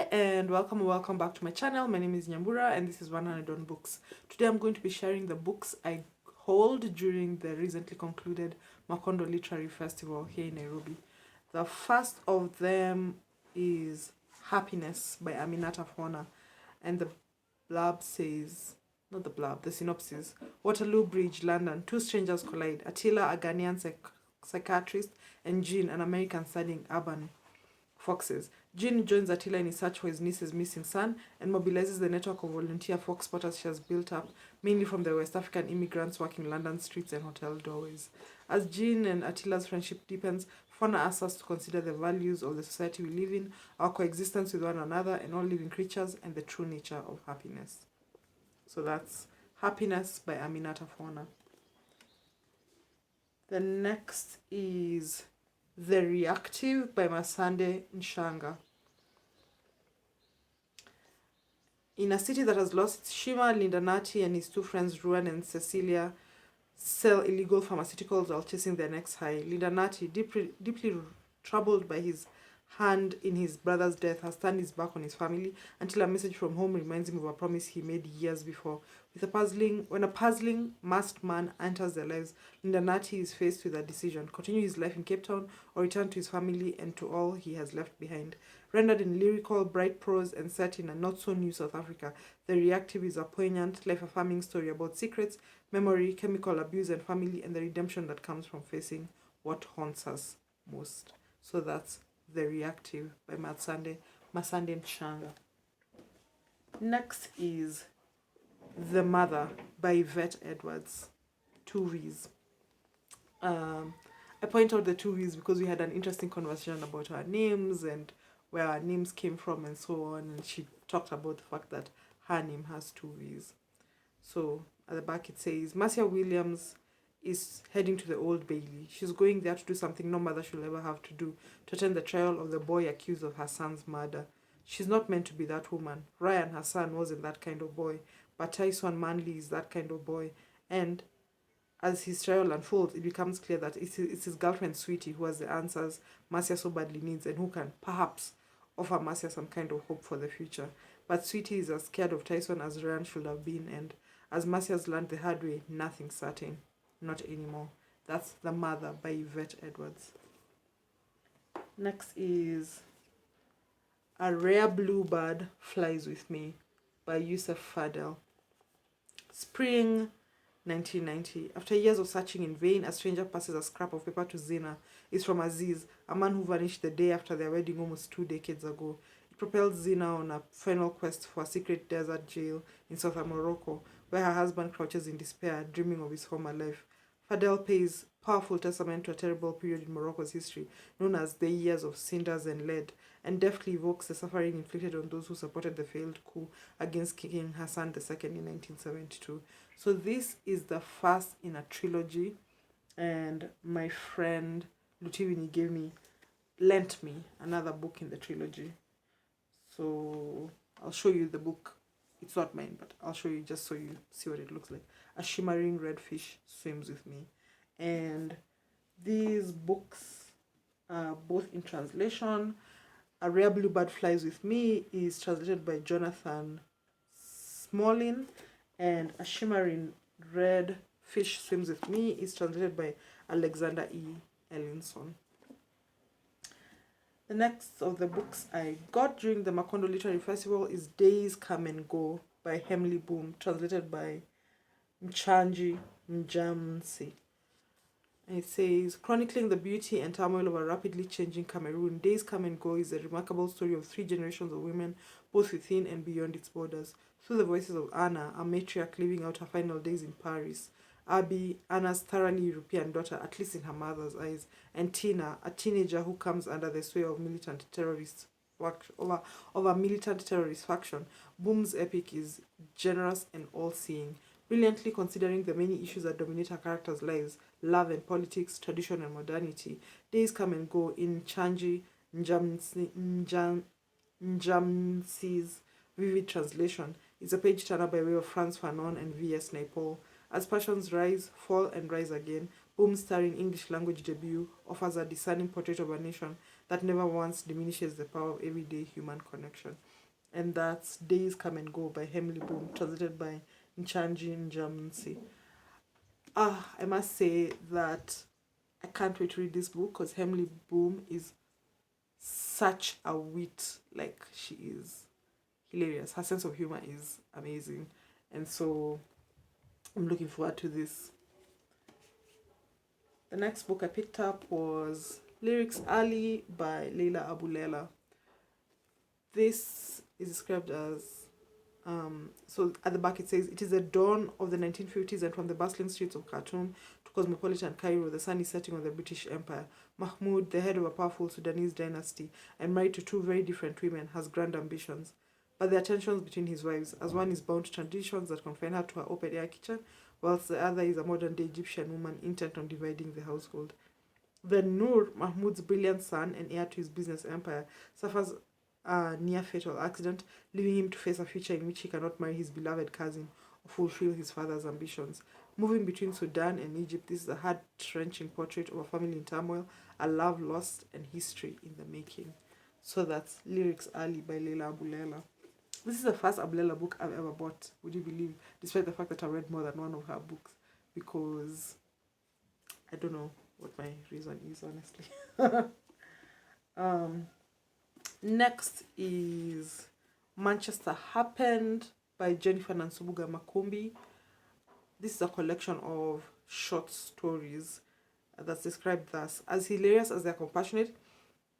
Hi and welcome back to my channel. My name is Nyambura and this is 100 on Books. Today I'm going to be sharing the books I hold during the recently concluded Macondo Literary Festival here in Nairobi. The first of them is Happiness by Aminata Fona, and the blurb says, not the blurb, the synopsis: Waterloo Bridge, London. Two strangers collide. Attila, a Ghanaian psychiatrist, and Jean, an American studying urban foxes. Jean joins Attila in his search for his niece's missing son and mobilizes the network of volunteer fox spotters she has built up, mainly from the West African immigrants working London streets and hotel doorways. As Jean and Attila's friendship deepens, Fauna asks us to consider the values of the society we live in, our coexistence with one another and all living creatures, and the true nature of happiness. So that's Happiness by Aminata Fauna. The next is The Reactive by Masande Nshanga. In a city that has lost its shimmer, Linda Nati and his two friends Ruan and Cecilia sell illegal pharmaceuticals while chasing their next high. Linda Nati, deeply troubled by his hand in his brother's death, has turned his back on his family until a message from home reminds him of a promise he made years before. When a puzzling masked man enters their lives, Linda Nati is faced with a decision: continue his life in Cape Town or return to his family and to all he has left behind. Rendered in lyrical, bright prose and set in a not-so-new South Africa, The Reactive is a poignant, life-affirming story about secrets, memory, chemical abuse and family, and the redemption that comes from facing what haunts us most. So that's The Reactive by Masande Nshanga. Next is The Mother by Yvette Edwards. Two V's. I point out the two V's because we had an interesting conversation about our names and where our names came from and so on, and she talked about the fact that her name has two V's. So at the back it says, Marcia Williams is heading to the Old Bailey. She's going there to do something no mother should ever have to do, to attend the trial of the boy accused of her son's murder. She's not meant to be that woman. Ryan, her son, wasn't that kind of boy, but Tyson Manley is that kind of boy. And as his trial unfolds, it becomes clear that it's his girlfriend Sweetie who has the answers Marcia so badly needs and who can perhaps offer Marcia some kind of hope for the future. But Sweetie is as scared of Tyson as Ryan should have been, and as Marcia's learned the hard way, nothing's certain. Not anymore. That's The Mother by Yvette Edwards. Next is A Rare Bluebird Flies With Me by Yusuf Fadel. Spring 1990. After years of searching in vain, a stranger passes a scrap of paper to Zina. It's from Aziz, a man who vanished the day after their wedding almost 2 decades ago. It propels Zina on a final quest for a secret desert jail in southern Morocco, where her husband crouches in despair, dreaming of his former life. Fadel pays powerful testament to a terrible period in Morocco's history, known as the Years of Cinders and Lead, and deftly evokes the suffering inflicted on those who supported the failed coup against King Hassan II in 1972. So this is the first in a trilogy, and my friend Lutivini lent me another book in the trilogy. So I'll show you the book. It's not mine, but I'll show you just so you see what it looks like. A shimmering red fish swims with me. And these books are both in translation. A Rare Bluebird Flies With Me is translated by Jonathan Smolin, and A Shimmering Red Fish Swims With Me is translated by Alexander E. Ellinson. The next of the books I got during the Macondo Literary Festival is Days Come and Go by Hemley Boom, translated by Mchanji Njamsi. And it says, chronicling the beauty and turmoil of a rapidly changing Cameroon, Days Come and Go is a remarkable story of 3 generations of women, both within and beyond its borders. Through the voices of Anna, a matriarch living out her final days in Paris, Abby, Anna's thoroughly European daughter, at least in her mother's eyes, and Tina, a teenager who comes under the sway of a militant terrorist faction. Boom's epic is generous and all-seeing, brilliantly considering the many issues that dominate her characters' lives: love and politics, tradition and modernity. Days Come and Go, in Chanji Njamsi's vivid translation, is a page-turner by way of Frantz Fanon and V.S. Naipaul. As passions rise, fall and rise again, Boom, starring English language debut, offers a discerning portrait of a nation that never once diminishes the power of everyday human connection. And that's Days Come and Go by Emily Boom, translated by Nchanji Njamunsi. I must say that I can't wait to read this book because Emily Boom is such a wit. Like, she is hilarious. Her sense of humor is amazing. And so I'm looking forward to this. The next book I picked up was Lyrics Alley by Leila Abulela. This is described as, so at the back it says, it is the dawn of the 1950s, and from the bustling streets of Khartoum to cosmopolitan Cairo, the sun is setting on the British Empire. Mahmoud, the head of a powerful Sudanese dynasty and married to two very different women, has grand ambitions. But there are tensions between his wives, as one is bound to traditions that confine her to her open-air kitchen, whilst the other is a modern-day Egyptian woman intent on dividing the household. Then Noor, Mahmoud's brilliant son and heir to his business empire, suffers a near-fatal accident, leaving him to face a future in which he cannot marry his beloved cousin or fulfill his father's ambitions. Moving between Sudan and Egypt, this is a heart-wrenching portrait of a family in turmoil, a love lost, and history in the making. So that's Lyrics Alley by Leila Abulela. This is the first Abulela book I've ever bought, would you believe, despite the fact that I've read more than one of her books, because I don't know what my reason is, honestly. Next is Manchester Happened by Jennifer Nansubuga Makumbi. This is a collection of short stories that's described thus: as hilarious as they're compassionate,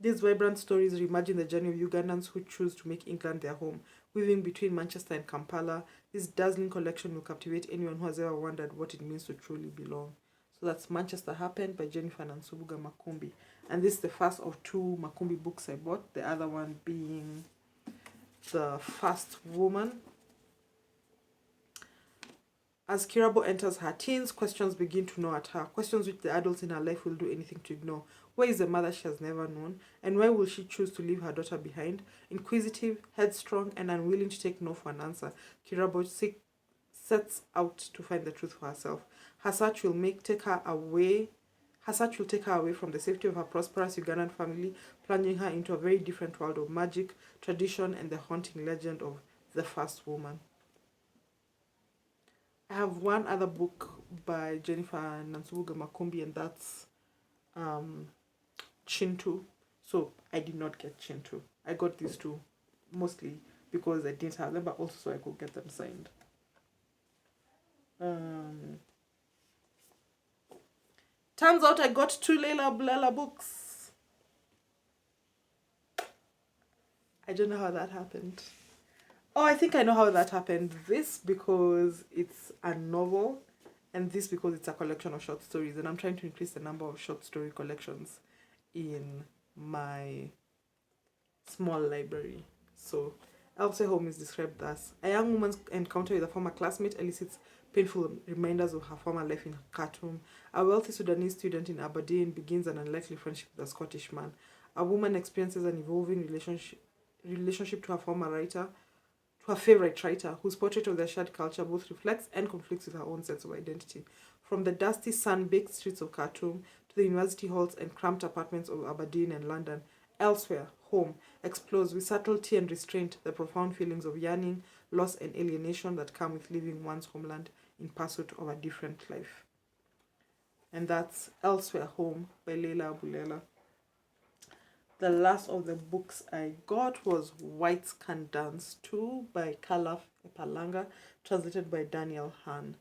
these vibrant stories reimagine the journey of Ugandans who choose to make England their home. Weaving between Manchester and Kampala, this dazzling collection will captivate anyone who has ever wondered what it means to truly belong. So that's Manchester Happened by Jennifer Nansubuga Makumbi. And this is the first of two Makumbi books I bought, the other one being The First Woman. As Kirabo enters her teens, questions begin to gnaw at her, questions which the adults in her life will do anything to ignore. Where is the mother she has never known, and why will she choose to leave her daughter behind? Inquisitive, headstrong, and unwilling to take no for an answer, Kirabo sets out to find the truth for herself. Her search will take her away from the safety of her prosperous Ugandan family, plunging her into a very different world of magic, tradition, and the haunting legend of the First Woman. I have one other book by Jennifer Nansubuga Makumbi, and that's Chintu. So I did not get Chintu. I got these two mostly because I didn't have them, but also so I could get them signed. Turns out I got two Leila Abulela books. I don't know how that happened. Oh, I think I know how that happened. This because it's a novel, and this because it's a collection of short stories, and I'm trying to increase the number of short story collections in my small library. So Elsie Home is described as a young woman's encounter with a former classmate elicits painful reminders of her former life in Khartoum. A wealthy Sudanese student in Aberdeen begins an unlikely friendship with a Scottish man. A woman experiences an evolving relationship to her former writer, to her favorite writer, whose portrait of their shared culture both reflects and conflicts with her own sense of identity. From the dusty, sun-baked streets of Khartoum to the university halls and cramped apartments of Aberdeen and London, Elsewhere, Home explores with subtlety and restraint the profound feelings of yearning, loss, and alienation that come with leaving one's homeland in pursuit of a different life. And that's Elsewhere, Home by Leila Abulela. The last of the books I got was Whites Can Dance Too by Kalaf Epalanga, translated by Daniel Han.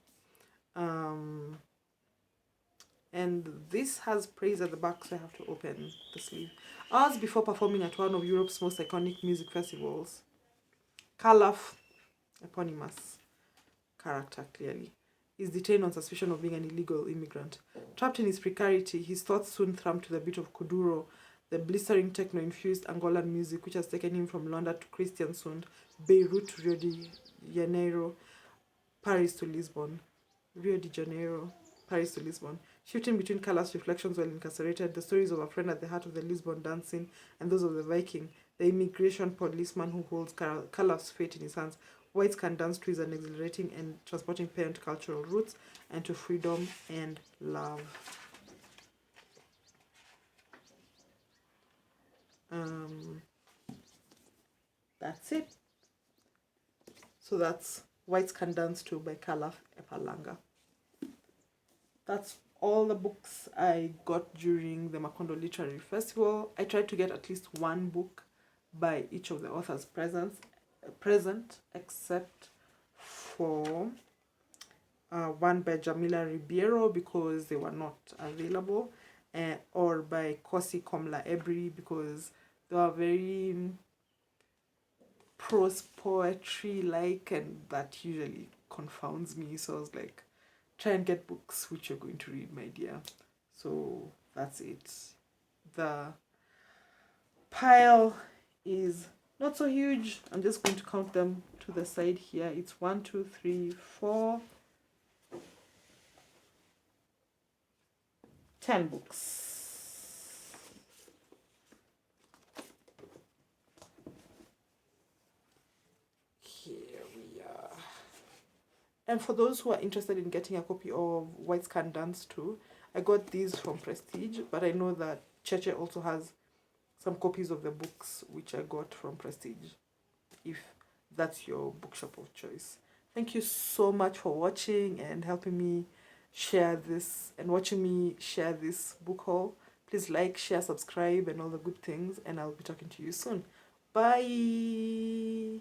And this has praise at the back, so I have to open the sleeve. Hours before performing at one of Europe's most iconic music festivals, Kalaf, eponymous character clearly, is detained on suspicion of being an illegal immigrant. Trapped in his precarity, his thoughts soon thrum to the beat of Kuduro, the blistering techno-infused Angolan music which has taken him from London to Kristiansund, Beirut to Rio de Janeiro, Paris to Lisbon. Shifting between Kalaf's reflections while incarcerated, the stories of a friend at the heart of the Lisbon dance scene, and those of the Viking, the immigration policeman who holds Kalaf's fate in his hands. Whites Can Dance Too is an exhilarating and transporting parent cultural roots and to freedom and love. That's it. So that's Whites Can Dance Too by Kala Epalanga. That's all the books I got during the Macondo Literary Festival. I tried to get at least one book by each of the authors present, except for one by Jamila Ribeiro because they were not available, or by Kosi Komla Ebri because they were very prose poetry like, and that usually confounds me. So I was like, try and get books which you're going to read, my dear. So that's it. The pile is not so huge. I'm just going to count them to the side here. It's 1, 2, 3, 4, 10 books. Here we are. And for those who are interested in getting a copy of Whites Can Dance Too, I got these from Prestige, but I know that Cheche also has some copies of the books which I got from Prestige, if that's your bookshop of choice. Thank you so much for watching and helping me share this and watching me share this book haul. Please like, share, subscribe, and all the good things, and I'll be talking to you soon. Bye.